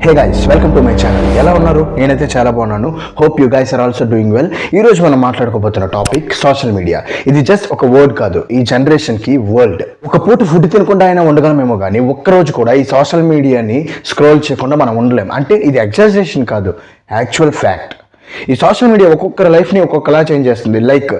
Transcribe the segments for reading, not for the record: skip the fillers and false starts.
Hey guys, welcome to my channel. ఎలా ఉన్నారు? నేనైతే చాలా బాగున్నాను. Hope you guys are also doing well. ఈరోజు మనం మాట్లాడుకోబోతున్న టాపిక్ సోషల్ మీడియా. ఇది జస్ట్ ఒక వర్డ్ కాదు, ఈ జనరేషన్కి వరల్డ్. ఒక పూట ఫుడ్ తినకుండా అయినా ఉండగలమేమో కానీ ఒక్కరోజు కూడా ఈ సోషల్ మీడియాని స్క్రోల్ చేయకుండా మనం ఉండలేం. అంటే ఇది ఎగ్జాజరేషన్ కాదు, యాక్చువల్ ఫ్యాక్ట్. ఈ సోషల్ మీడియా ఒక్కొక్కరి లైఫ్ని ఒక్కొక్కలా చేంజ్ చేస్తుంది. లైక్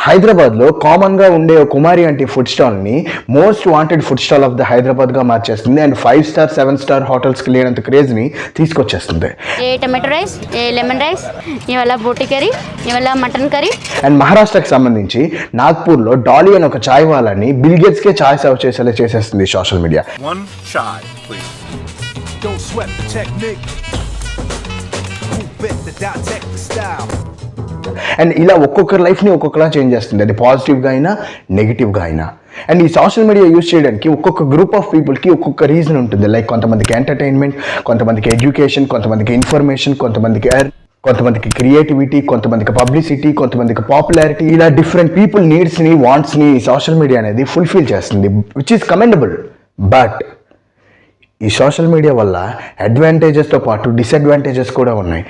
హైదరాబాద్లో కామన్గా ఉండే కుమారి అంటే ఫుడ్ స్టాల్ని most wanted food stall of the హైదరాబాద్గా మార్చేస్తుంది. అండ్ 5 స్టార్ 7 స్టార్ హోటల్స్కి లేనంత క్రేజ్ని తీసుకొచ్చేస్తుంది. A tomato rice, a lemon rice, ఇవాళ బోటి కర్రీ, ఇవాళ మటన్ కర్రీ. అండ్ మహారాష్ట్రకి సంబంధించి నాగ్పూర్లో డాలీ అని ఒక చాయ్ వాళ్ళని బిల్ గేట్స్కే చాయ్ సర్వ్ చేసేలా చేసేస్తుంది social media. One chai, please. Don't sweat the technique. Who bit the dot tech the style? And ఇలా ఒక్కొక్కరి లైఫ్ని ఒక్కొక్కలా చేంజ్ చేస్తుంది, అది పాజిటివ్గా అయినా నెగిటివ్గా అయినా. అండ్ ఈ సోషల్ మీడియా యూజ్ చేయడానికి ఒక్కొక్క గ్రూప్ ఆఫ్ పీపుల్కి ఒక్కొక్క రీజన్ ఉంటుంది. లైక్ కొంతమందికి ఎంటర్టైన్మెంట్, కొంతమందికి ఎడ్యుకేషన్, కొంతమందికి ఇన్ఫర్మేషన్, కొంతమందికి క్రియేటివిటీ, కొంతమందికి పబ్లిసిటీ, కొంతమందికి పాపులారిటీ. ఇలా డిఫరెంట్ పీపుల్ నీడ్స్ని, వాంట్స్ని సోషల్ మీడియా అనేది ఫుల్ఫిల్ చేస్తుంది, విచ్ ఈస్ కమెండబుల్. బట్ ఈ సోషల్ మీడియా వల్ల అడ్వాంటేజెస్తో పాటు డిసడ్వాంటేజెస్ కూడా ఉన్నాయి.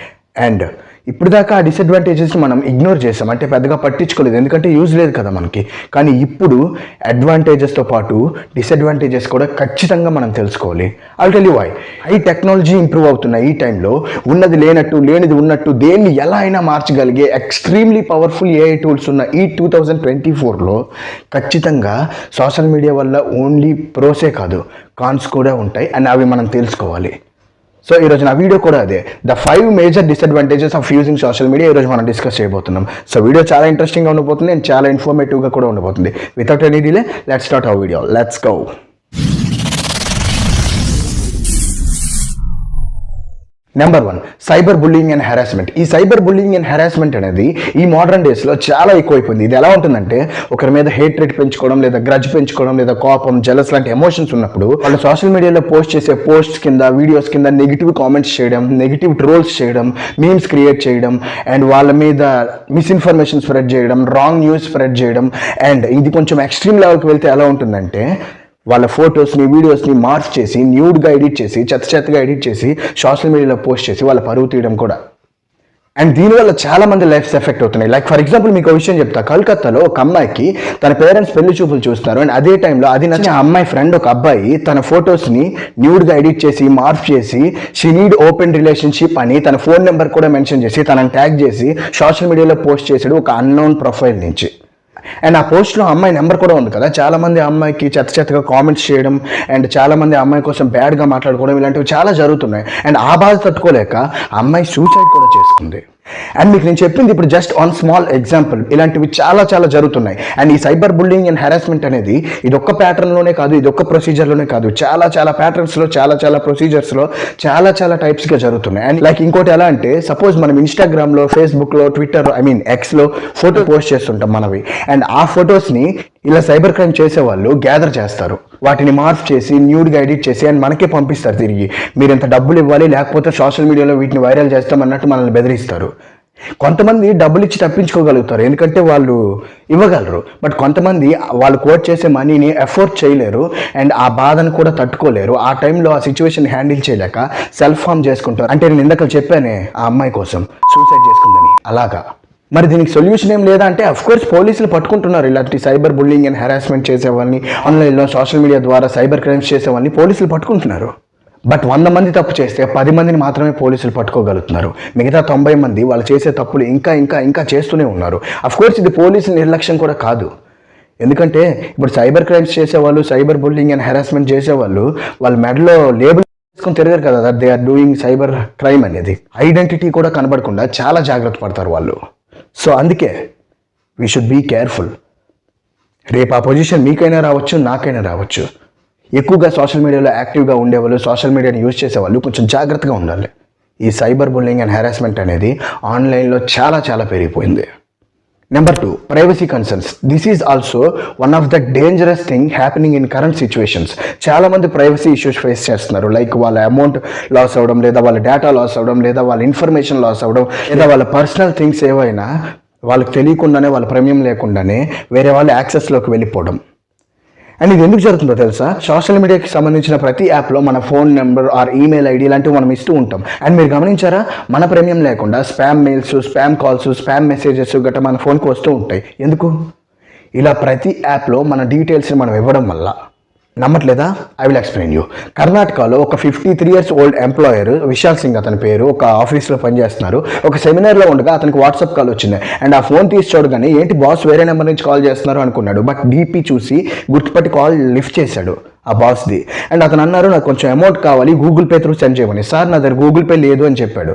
అండ్ ఇప్పుడు దాకా ఆ డిసడ్వాంటేజెస్ని మనం ఇగ్నోర్ చేసాం, అంటే పెద్దగా పట్టించుకోలేదు, ఎందుకంటే యూజ్ లేదు కదా మనకి. కానీ ఇప్పుడు అడ్వాంటేజెస్తో పాటు డిసడ్వాంటేజెస్ కూడా ఖచ్చితంగా మనం తెలుసుకోవాలి. I'll tell you why. ఈ టెక్నాలజీ ఇంప్రూవ్ అవుతున్న ఈ టైంలో ఉన్నది లేనట్టు, లేనిది ఉన్నట్టు, దేన్ని ఎలా అయినా మార్చగలిగే ఎక్స్ట్రీమ్లీ పవర్ఫుల్ ఏఐ టూల్స్ ఉన్న ఈ 2024లో ఖచ్చితంగా సోషల్ మీడియా వల్ల ఓన్లీ ప్రోసే కాదు, కాన్స్ కూడా ఉంటాయి. అండ్ అవి మనం తెలుసుకోవాలి. సో ఈరోజు నా వీడియో కూడా అదే, the 5 major disadvantages of using social media ఈరోజు మనం డిస్కస్ చేయబోతున్నాం. సో వీడియో చాలా ఇంట్రెస్టింగ్గా ఉండబోతుంది అండ్ చాలా ఇన్ఫర్మేటివ్గా కూడా ఉండబోతుంది. Without any delay let's start our video. Let's go. Number 1, cyber bullying and harassment. ఈ సైబర్ బుల్లింగ్ అండ్ హెరాస్మెంట్ అనేది ఈ మోడర్న్ డేస్లో చాలా ఎక్కువైపోయింది. ఇది ఎలా ఉంటుందంటే, ఒకరి మీద హేట్రేట్ పెంచుకోవడం, లేదా గ్రడ్జ్ పెంచుకోవడం, లేదా కోపం, జెలస్ లాంటి ఎమోషన్స్ ఉన్నప్పుడు వాళ్ళు సోషల్ మీడియాలో పోస్ట్ చేసే పోస్ట్స్ కింద, వీడియోస్ కింద నెగిటివ్ కామెంట్స్ చేయడం, నెగిటివ్ ట్రోల్స్ చేయడం, మీమ్స్ క్రియేట్ చేయడం, అండ్ వాళ్ళ మీద మిస్ఇన్ఫర్మేషన్ స్ప్రెడ్ చేయడం, రాంగ్ న్యూస్ స్ప్రెడ్ చేయడం. అండ్ ఇది కొంచెం ఎక్స్ట్రీమ్ లెవెల్కి వెళ్తే ఎలా ఉంటుందంటే, వాళ్ళ ఫొటోస్ని, వీడియోస్ని మార్ఫ్ చేసి, న్యూడ్గా ఎడిట్ చేసి, చెత్తగా ఎడిట్ చేసి సోషల్ మీడియాలో పోస్ట్ చేసి వాళ్ళ పరువు తీయడం కూడా. అండ్ దీనివల్ల చాలా మంది లైఫ్స్ ఎఫెక్ట్ అవుతున్నాయి. లైక్ ఫర్ ఎగ్జాంపుల్ మీకు ఒక విషయం చెప్తా. కలకత్తాలో ఒక అమ్మాయికి తన పేరెంట్స్ పెళ్లి చూపులు చూస్తారు. అండ్ అదే టైంలో అది నచ్చిన అమ్మాయి ఫ్రెండ్ ఒక అబ్బాయి తన ఫొటోస్ని న్యూడ్గా ఎడిట్ చేసి, మార్ఫ్ చేసి, షీ నీడ్ ఓపెన్ రిలేషన్షిప్ అని తన ఫోన్ నెంబర్ కూడా మెన్షన్ చేసి, తనని ట్యాగ్ చేసి సోషల్ మీడియాలో పోస్ట్ చేసాడు ఒక అన్నోన్ ప్రొఫైల్ నుంచి. అండ్ ఆ పోస్ట్లో అమ్మాయి నెంబర్ కూడా ఉంది కదా. చాలామంది అమ్మాయికి చెత్తగా కామెంట్స్ చేయడం, అండ్ చాలామంది అమ్మాయి కోసం బ్యాడ్గా మాట్లాడుకోవడం, ఇలాంటివి చాలా జరుగుతున్నాయి. అండ్ ఆ బాధ తట్టుకోలేక అమ్మాయి సూసైడ్ కూడా చేసుకుంది. అండ్ మీకు నేను చెప్పింది ఇప్పుడు జస్ట్ ఆన్ స్మాల్ ఎగ్జాంపుల్. ఇలాంటివి చాలా జరుగుతున్నాయి. అండ్ ఈ సైబర్ బుల్లింగ్ అండ్ హెరాస్మెంట్ అనేది ఇది ఒక్క ప్యాటర్న్లోనే కాదు, ఇది ఒక్క ప్రొసీజర్లోనే కాదు, చాలా ప్యాటర్న్స్లో, చాలా ప్రొసీజర్స్లో చాలా టైప్స్గా జరుగుతున్నాయి. అండ్ లైక్ ఇంకోటి ఎలా అంటే, సపోజ్ మనం ఇన్స్టాగ్రామ్లో, ఫేస్బుక్లో, ట్విట్టర్, ఎక్స్లో ఫోటో పోస్ట్ చేస్తుంటాం మనవి. అండ్ ఆ ఫొటోస్ని ఇలా సైబర్ క్రైమ్ చేసేవాళ్ళు గ్యాదర్ చేస్తారు, వాటిని మార్ఫ్ చేసి, న్యూడ్గా ఎడిట్ చేసి అండ్ మనకే పంపిస్తారు తిరిగి. మీరు ఇంత డబ్బులు ఇవ్వాలి, లేకపోతే సోషల్ మీడియాలో వీటిని వైరల్ చేస్తాం అన్నట్టు మనల్ని బెదిరిస్తారు. కొంతమంది డబ్బులు ఇచ్చి తప్పించుకోగలుగుతారు, ఎందుకంటే వాళ్ళు ఇవ్వగలరు. బట్ కొంతమంది వాళ్ళు కోట్ చేసే మనీని ఎఫోర్డ్ చేయలేరు అండ్ ఆ బాధను కూడా తట్టుకోలేరు. ఆ టైంలో ఆ సిచ్యువేషన్ హ్యాండిల్ చేయలేక సెల్ఫ్ హార్మ్ చేసుకుంటారు. అంటే నేను ఇందాక చెప్పానే ఆ అమ్మాయి కోసం సూసైడ్ చేసుకుందని, అలాగా. మరి దీనికి సొల్యూషన్ ఏం లేదా అంటే, అఫ్కోర్స్ పోలీసులు పట్టుకుంటున్నారు ఇలాంటి సైబర్ బుల్లింగ్ అండ్ హెరాస్మెంట్ చేసేవాళ్ళని, ఆన్లైన్లో సోషల్ మీడియా ద్వారా సైబర్ క్రైమ్స్ చేసేవాళ్ళని పోలీసులు పట్టుకుంటున్నారు. బట్ 100 మంది తప్పు చేస్తే 10 మందిని మాత్రమే పోలీసులు పట్టుకోగలుగుతున్నారు. మిగతా 90 మంది వాళ్ళు చేసే తప్పులు ఇంకా చేస్తూనే ఉన్నారు. అఫ్కోర్స్ ఇది పోలీసుల నిర్లక్ష్యం కూడా కాదు, ఎందుకంటే ఇప్పుడు సైబర్ క్రైమ్స్ చేసేవాళ్ళు, సైబర్ బుల్లింగ్ అండ్ హెరాస్మెంట్ చేసేవాళ్ళు వాళ్ళ మెడలో లేబుల్ తీసుకొని తిరగరు కదా, that they are doing cyber crime అనేది. ఐడెంటిటీ కూడా కనబడకుండా చాలా జాగ్రత్త పడతారు వాళ్ళు. సో అందుకే వీ షుడ్ బీ కేర్ఫుల్. రేపు ఆ పొజిషన్ మీకైనా రావచ్చు, నాకైనా రావచ్చు. ఎక్కువగా సోషల్ మీడియాలో యాక్టివ్గా ఉండేవాళ్ళు, సోషల్ మీడియాని యూజ్ చేసేవాళ్ళు కొంచెం జాగ్రత్తగా ఉండాలి. ఈ సైబర్ బుల్లింగ్ అండ్ హెరాస్మెంట్ అనేది ఆన్లైన్లో చాలా పెరిగిపోయింది. Number 2, privacy concerns. This is also one of the dangerous thing happening in current situations. చాలామంది ప్రైవసీ ఇష్యూస్ ఫేస్ చేస్తున్నారు. లైక్ వాళ్ళ అమౌంట్ లాస్ అవ్వడం, లేదా వాళ్ళ డేటా లాస్ అవ్వడం, లేదా వాళ్ళ ఇన్ఫర్మేషన్ లాస్ అవ్వడం, లేదా వాళ్ళ పర్సనల్ థింగ్స్ ఏవైనా వాళ్ళకి తెలియకుండానే, వాళ్ళ ప్రమేయం లేకుండానే వేరే వాళ్ళ యాక్సెస్లోకి వెళ్ళిపోవడం. అండ్ ఇది ఎందుకు జరుగుతుందో తెలుసా? సోషల్ మీడియాకి సంబంధించిన ప్రతి యాప్లో మన phone number are email ID ఇలాంటివి మనం ఇస్తూ ఉంటాం. అండ్ మీరు గమనించారా, మన ప్రీమియం లేకుండా spam mails, spam calls, spam messages గట్రా మన ఫోన్కి వస్తూ ఉంటాయి. ఎందుకు? ఇలా ప్రతి యాప్లో మన డీటెయిల్స్ని మనం ఇవ్వడం వల్ల. నమ్మట్లేదా? I will explain you. కర్ణాటకలో ఒక 53 years old employer Vishal Singh అతని పేరు, ఒక ఆఫీస్లో పనిచేస్తున్నారు. ఒక సెమినార్లో ఉండగా అతనికి వాట్సాప్ కాల్ వచ్చింది. అండ్ ఆ ఫోన్ తీసి చూడగానే ఏంటి బాస్ వేరే నెంబర్ నుంచి కాల్ చేస్తున్నారు అనుకున్నాడు. బట్ డీపీ చూసి గుర్తుపట్టి కాల్ లిఫ్ట్ చేశాడు ఆ బాస్ది. అండ్ అతను అన్నారు, నాకు కొంచెం అమౌంట్ కావాలి, గూగుల్ పే త్రూ సెండ్ చేయమని. సార్ నా దగ్గర గూగుల్ పే లేదు అని చెప్పాడు.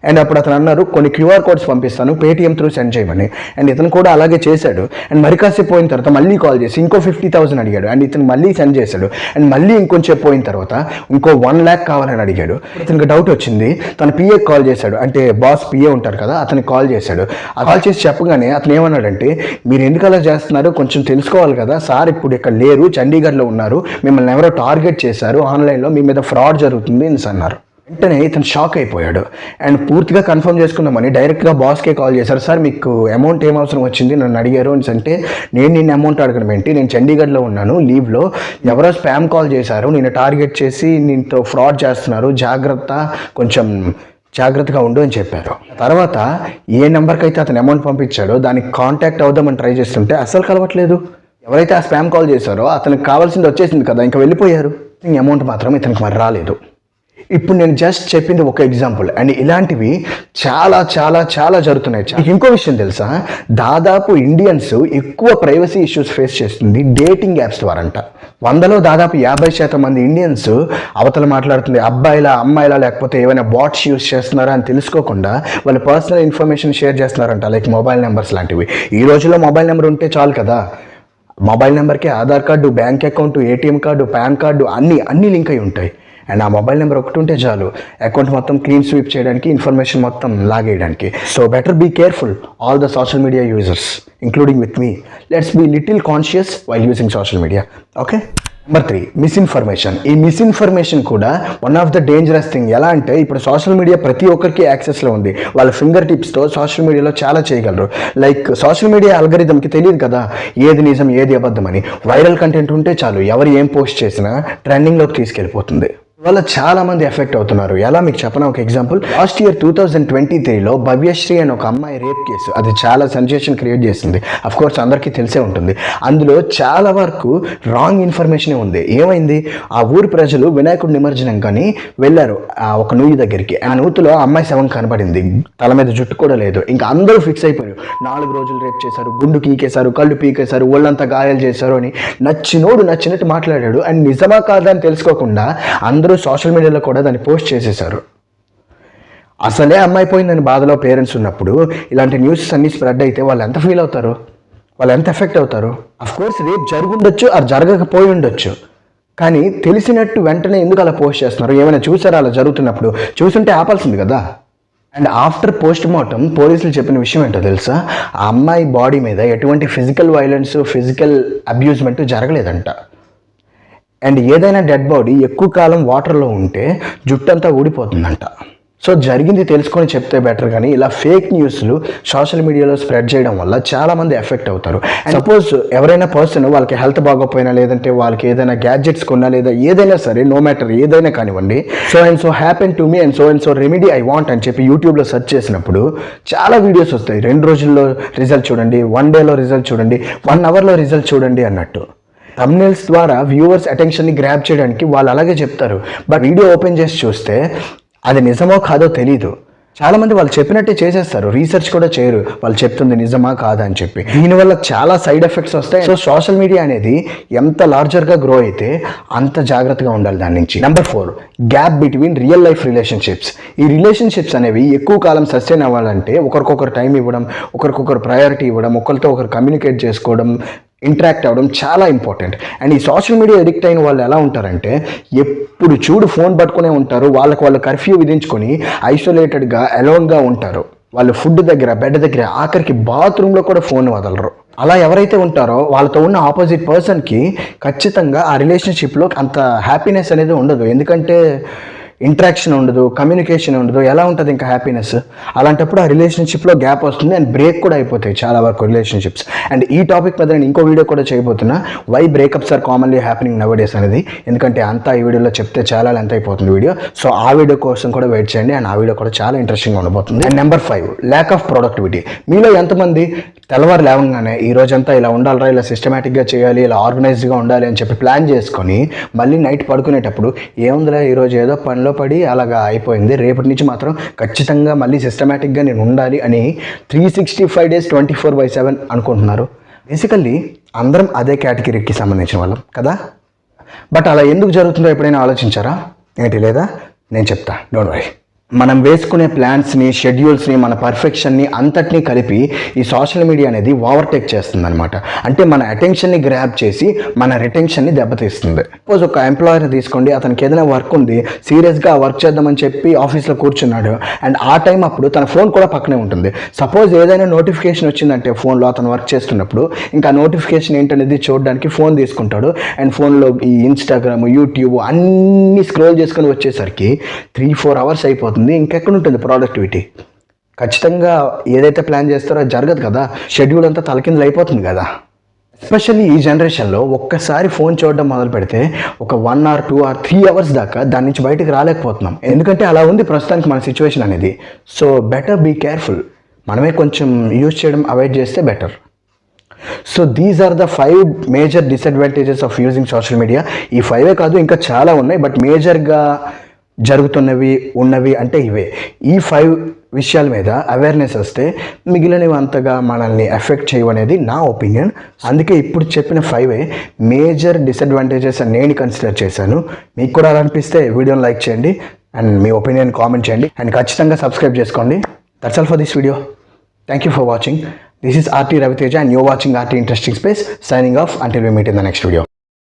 అండ్ అప్పుడు అతను అన్నారు, కొన్ని QR codes పంపిస్తాను, పేటిఎం త్రూ సెండ్ చేయమని. అండ్ ఇతను కూడా అలాగే చేశాడు. అండ్ మరి కాసేపు పోయిన తర్వాత మళ్ళీ కాల్ చేసి ఇంకో 50,000 అడిగాడు. అండ్ ఇతను మళ్ళీ సెండ్ చేశాడు. అండ్ మళ్ళీ ఇంకొంచెం పోయిన తర్వాత ఇంకో 1 lakh కావాలని అడిగాడు. ఇతనికి డౌట్ వచ్చింది. తన పిఏకి కాల్ చేశాడు, అంటే బాస్ పిఏ ఉంటారు కదా, అతనికి కాల్ చేశాడు. ఆ కాల్ చేసి చెప్పగానే అతను ఏమన్నాడంటే, మీరు ఎందుకు అలా చేస్తున్నారు, కొంచెం తెలుసుకోవాలి కదా, సార్ ఇప్పుడు ఇక్కడ లేరు, చండీగఢ్లో ఉన్నారు, మిమ్మల్ని ఎవరో టార్గెట్ చేశారు, ఆన్లైన్లో మీ మీద ఫ్రాడ్ జరుగుతుంది అని అన్నారు. వెంటనే ఇతను షాక్ అయిపోయాడు. అండ్ పూర్తిగా కన్ఫర్మ్ చేసుకుందామని డైరెక్ట్గా బాస్కే కాల్ చేశారు. సార్ మీకు అమౌంట్ ఏం అవసరం వచ్చింది, నన్ను అడిగారు అని అంటే, నేను నిన్న అమౌంట్ అడగడం ఏంటి, నేను చండీగఢ్లో ఉన్నాను లీవ్లో, ఎవరో స్పామ్ కాల్ చేశారు, నేను టార్గెట్ చేసి నీతో ఫ్రాడ్ చేస్తున్నారు, కొంచెం జాగ్రత్తగా ఉండు అని చెప్పారు. తర్వాత ఏ నెంబర్కి అయితే అతను అమౌంట్ పంపించాడో దానికి కాంటాక్ట్ అవుదామని ట్రై చేస్తుంటే అస్సలు కలవట్లేదు. ఎవరైతే ఆ స్పామ్ కాల్ చేశారో అతనికి కావాల్సింది వచ్చేసింది కదా, ఇంకా వెళ్ళిపోయారు. అమౌంట్ మాత్రం ఇతనికి మరి రాలేదు. ఇప్పుడు నేను జస్ట్ చెప్పింది ఒక ఎగ్జాంపుల్. అండ్ ఇలాంటివి చాలా చాలా చాలా జరుగుతున్నాయి. ఇంకో విషయం తెలుసా, దాదాపు ఇండియన్స్ ఎక్కువ ప్రైవసీ ఇష్యూస్ ఫేస్ చేస్తుంది డేటింగ్ యాప్స్ ద్వారా అంట. 100లో దాదాపు 50% మంది ఇండియన్స్ అవతల మాట్లాడుతుంది అబ్బాయిలా అమ్మాయిలా, లేకపోతే ఏమైనా బాట్స్ యూస్ చేస్తున్నారా అని తెలుసుకోకుండా వాళ్ళ పర్సనల్ ఇన్ఫర్మేషన్ షేర్ చేస్తున్నారంట, లైక్ మొబైల్ నెంబర్స్ లాంటివి. ఈ రోజుల్లో మొబైల్ నెంబర్ ఉంటే చాలు కదా, మొబైల్ నెంబర్కి Aadhaar card, bank account, ATM card, pan card అన్నీ లింక్ అయి ఉంటాయి. అండ్ ఆ మొబైల్ నెంబర్ ఒకటి ఉంటే చాలు అకౌంట్ మొత్తం క్లీన్ స్వీప్ చేయడానికి, ఇన్ఫర్మేషన్ మొత్తం లాగేయడానికి. So better be careful all the social media users including with me. Let's be little conscious while using social media. Okay. Number 3, misinformation. ఈ మిస్ఇన్ఫర్మేషన్ కూడా one of the dangerous thing. ఎలా అంటే ఇప్పుడు social media ప్రతి ఒక్కరికి యాక్సెస్లో ఉంది. వాళ్ళ finger టిప్స్తో social మీడియాలో చాలా చేయగలరు. లైక్ సోషల్ మీడియా అల్గరిథంకి తెలియదు కదా ఏది నిజం ఏది అబద్ధం అని. వైరల్ కంటెంట్ ఉంటే చాలు, ఎవరు ఏం పోస్ట్ చేసినా ట్రెండింగ్లోకి తీసుకెళ్ళిపోతుంది. వల్ల చాలా మంది ఎఫెక్ట్ అవుతున్నారు. ఎలా మీకు చెప్పనా ఒక ఎగ్జాంపుల్. లాస్ట్ ఇయర్ 2023లో భవ్యశ్రీ అని ఒక అమ్మాయి రేప్ కేసు, అది చాలా సెన్సేషన్ క్రియేట్ చేసింది. అఫ్ కోర్స్ అందరికీ తెలిసే ఉంటుంది. అందులో చాలా వరకు రాంగ్ ఇన్ఫర్మేషనే ఉంది. ఏమైంది, ఆ ఊరి ప్రజలు వినాయకుడి నిమజ్జనం కానీ వెళ్ళారు ఒక నూయి దగ్గరికి. ఆ నూతిలో అమ్మాయి శవం కనబడింది, తల మీద జుట్టు కూడా లేదు. ఇంకా అందరూ ఫిక్స్ అయిపోయారు, 4 రోజులు రేప్ చేశారు, గుండు పీకేశారు, కళ్ళు పీకేశారు, ఒళ్ళంతా గాయాలు చేశారు అని నచ్చినోడు నచ్చినట్టు మాట్లాడాడు. అండ్ నిజమా కాదా అని తెలుసుకోకుండా అందరూ సోషల్ మీడియాలో కూడా దాన్ని పోస్ట్ చేసేశారు. అసలే అమ్మాయి పోయిందని బాధలో పేరెంట్స్ ఉన్నప్పుడు ఇలాంటి న్యూస్ అన్ని స్ప్రెడ్ అయితే వాళ్ళు ఎంత ఫీల్ అవుతారు, వాళ్ళు ఎంత ఎఫెక్ట్ అవుతారు. అఫ్ కోర్స్ రేపు జరుగుండొచ్చు, అది జరగకపోయి ఉండొచ్చు, కానీ తెలిసినట్టు వెంటనే ఎందుకు అలా పోస్ట్ చేస్తున్నారు? ఏమైనా చూసారా అలా జరుగుతున్నప్పుడు? చూసుంటే ఆపాల్సింది కదా. అండ్ ఆఫ్టర్ పోస్ట్ మార్టం పోలీసులు చెప్పిన విషయం ఏంటో తెలుసా, ఆ అమ్మాయి బాడీ మీద ఎటువంటి ఫిజికల్ వైలెన్స్, ఫిజికల్ అబ్యూజ్మెంట్ జరగలేదంట. అండ్ ఏదైనా డెడ్ బాడీ ఎక్కువ కాలం వాటర్లో ఉంటే జుట్టంతా ఊడిపోతుందంట. సో జరిగింది తెలుసుకొని చెప్తే బెటర్. కానీ ఇలా ఫేక్ న్యూస్లు సోషల్ మీడియాలో స్ప్రెడ్ చేయడం వల్ల చాలామంది ఎఫెక్ట్ అవుతారు. సపోజ్ ఎవరైనా పర్సన్ వాళ్ళకి హెల్త్ బాగోపోయినా, లేదంటే వాళ్ళకి ఏదైనా గ్యాడ్జెట్స్ కొన్నా, లేదా ఏదైనా సరే, నో మ్యాటర్ ఏదైనా కానివ్వండి, so and so happen to me and so remedy I want అని చెప్పి యూట్యూబ్లో సెర్చ్ చేసినప్పుడు చాలా వీడియోస్ వస్తాయి. 2 రోజుల్లో రిజల్ట్ చూడండి, 1 డేలో రిజల్ట్ చూడండి, 1 అవర్లో రిజల్ట్ చూడండి అన్నట్టు. థంబ్నెయిల్స్ ద్వారా వ్యూవర్స్ అటెన్షన్ని గ్రాబ్ చేయడానికి వాళ్ళు అలాగే చెప్తారు. బట్ వీడియో ఓపెన్ చేసి చూస్తే అది నిజమో కాదో తెలీదు. చాలామంది వాళ్ళు చెప్పినట్టే చేసేస్తారు, రీసెర్చ్ కూడా చేయరు వాళ్ళు చెప్తుంది నిజమా కాదా అని చెప్పి. దీనివల్ల చాలా సైడ్ ఎఫెక్ట్స్ వస్తాయి. సో సోషల్ మీడియా అనేది ఎంత లార్జర్గా గ్రో అయితే అంత జాగ్రత్తగా ఉండాలి దాని నుంచి. Number 4, gap between real life relationships. ఈ రిలేషన్షిప్స్ అనేవి ఎక్కువ కాలం సస్టైన్ అవ్వాలంటే ఒకరికొకరు టైం ఇవ్వడం, ఒకరికొకరు ప్రయారిటీ ఇవ్వడం, ఒకరితో ఒకరు కమ్యూనికేట్ చేసుకోవడం, ఇంటరాక్ట్ అవ్వడం చాలా ఇంపార్టెంట్. అండ్ ఈ సోషల్ మీడియా ఎడిక్ట్ అయిన వాళ్ళు ఎలా ఉంటారంటే ఎప్పుడు చూడు ఫోన్ పట్టుకునే ఉంటారు. వాళ్ళు కర్ఫ్యూ విధించుకొని ఐసోలేటెడ్గా అలోన్గా ఉంటారు. వాళ్ళు ఫుడ్ దగ్గర, బెడ్ దగ్గర, ఆఖరికి బాత్రూంలో కూడా ఫోన్ వదలరు. అలా ఎవరైతే ఉంటారో వాళ్ళతో ఉన్న ఆపోజిట్ పర్సన్కి ఖచ్చితంగా ఆ రిలేషన్షిప్లో అంత హ్యాపీనెస్ అనేది ఉండదు. ఎందుకంటే ఇంటరాక్షన్ ఉండదు, కమ్యూనికేషన్ ఉండదు, ఎలా ఉంటుంది ఇంకా హ్యాపీనెస్? అలాంటప్పుడు ఆ రిలేషన్షిప్లో గ్యాప్ వస్తుంది అండ్ బ్రేక్ కూడా అయిపోతాయి చాలా వరకు రిలేషన్షిప్స్. అండ్ ఈ టాపిక్ మీద నేను ఇంకో వీడియో కూడా చేయబోతున్నా, why breakups are commonly happening nowadays అనేది. ఎందుకంటే అంతా ఈ వీడియోలో చెప్తే చాలా లెంత్ అయిపోతుంది వీడియో. సో ఆ వీడియో కోసం కూడా వెయిట్ చేయండి అండ్ ఆ వీడియో కూడా చాలా ఇంట్రెస్టింగ్గా ఉండబోతుంది. And number 5, lack of productivity. మీలో ఎంతమంది తెల్లవారు లేవగానే ఈ రోజంతా ఇలా ఉండాలిరా, ఇలా సిస్టమేటిక్గా చేయాలి, ఇలా ఆర్గనైజ్డ్గా ఉండాలి అని చెప్పి ప్లాన్ చేసుకొని మళ్ళీ నైట్ పడుకునేటప్పుడు ఏముందిలే ఈరోజు ఏదో పనిలో పడి అలాగా అయిపోయింది, రేపటి నుంచి మాత్రం ఖచ్చితంగా మళ్ళీ సిస్టమేటిక్గా నేను ఉండాలి అని 365 days 24/7 అనుకుంటున్నారు. బేసికల్లీ అందరం అదే కేటగిరీకి సంబంధించిన వాళ్ళం కదా. బట్ అలా ఎందుకు జరుగుతుందో ఎప్పుడైనా ఆలోచించారా? ఏంటి లేదా, నేను చెప్తా, డోంట్ వరీ. మనం వేసుకునే ప్లాన్స్ని, షెడ్యూల్స్ని, మన పర్ఫెక్షన్ని అంతటినీ కలిపి ఈ సోషల్ మీడియా అనేది ఓవర్టేక్ చేస్తుంది అనమాట. అంటే మన అటెన్షన్ని గ్రాబ్ చేసి మన రిటెన్షన్ని దెబ్బతీస్తుంది. సపోజ్ ఒక ఎంప్లాయర్ని తీసుకోండి, అతనికి ఏదైనా వర్క్ ఉంది, సీరియస్గా వర్క్ చేద్దామని చెప్పి ఆఫీస్లో కూర్చున్నాడు అండ్ ఆ టైం అప్పుడు తన ఫోన్ కూడా పక్కనే ఉంటుంది. సపోజ్ ఏదైనా నోటిఫికేషన్ వచ్చిందంటే ఫోన్లో అతను వర్క్ చేస్తున్నప్పుడు ఇంకా నోటిఫికేషన్ ఏంటనేది చూడడానికి ఫోన్ తీసుకుంటాడు అండ్ ఫోన్లో ఈ ఇన్స్టాగ్రామ్, యూట్యూబ్ అన్నీ స్క్రోల్ చేసుకొని వచ్చేసరికి 3-4 hours అయిపోతుంది. ఇంకెక్కడ ఉంటుంది ప్రొడక్టివిటీ? ఖచ్చితంగా ఏదైతే ప్లాన్ చేస్తారో అది జరగదు కదా, షెడ్యూల్ అంతా తలకిందులు అయిపోతుంది కదా. ఎస్పెషల్లీ ఈ జనరేషన్లో ఒక్కసారి ఫోన్ చూడడం మొదలు పెడితే ఒక 1 or 2 or 3 hours దాకా దాని నుంచి బయటకు రాలేకపోతున్నాం. ఎందుకంటే అలా ఉంది ప్రస్తుతానికి మన సిచ్యువేషన్ అనేది. సో బెటర్ బీ కేర్ఫుల్, మనమే కొంచెం యూజ్ చేయడం అవాయిడ్ చేస్తే better. So these are the 5 major disadvantages of using social media. ఈ 5 కాదు, ఇంకా చాలా ఉన్నాయి, బట్ మేజర్గా జరుగుతున్నవి ఉన్నవి అంటే ఇవే. ఈ 5 విషయాల మీద అవేర్నెస్ వస్తే మిగిలినవి అంతగా మనల్ని ఎఫెక్ట్ చేయవనేది నా ఒపీనియన్. అందుకే ఇప్పుడు చెప్పిన 5 మేజర్ డిసడ్వాంటేజెస్ అని నేను కన్సిడర్ చేశాను. మీకు కూడా అలా అనిపిస్తే వీడియోని లైక్ చేయండి అండ్ మీ ఒపీనియన్ కామెంట్ చేయండి అండ్ ఖచ్చితంగా సబ్స్క్రైబ్ చేసుకోండి. That's all for this video. Thank you for watching. This is RT Raviteja and you're watching RT Interesting Space. Signing off until we meet in the next video.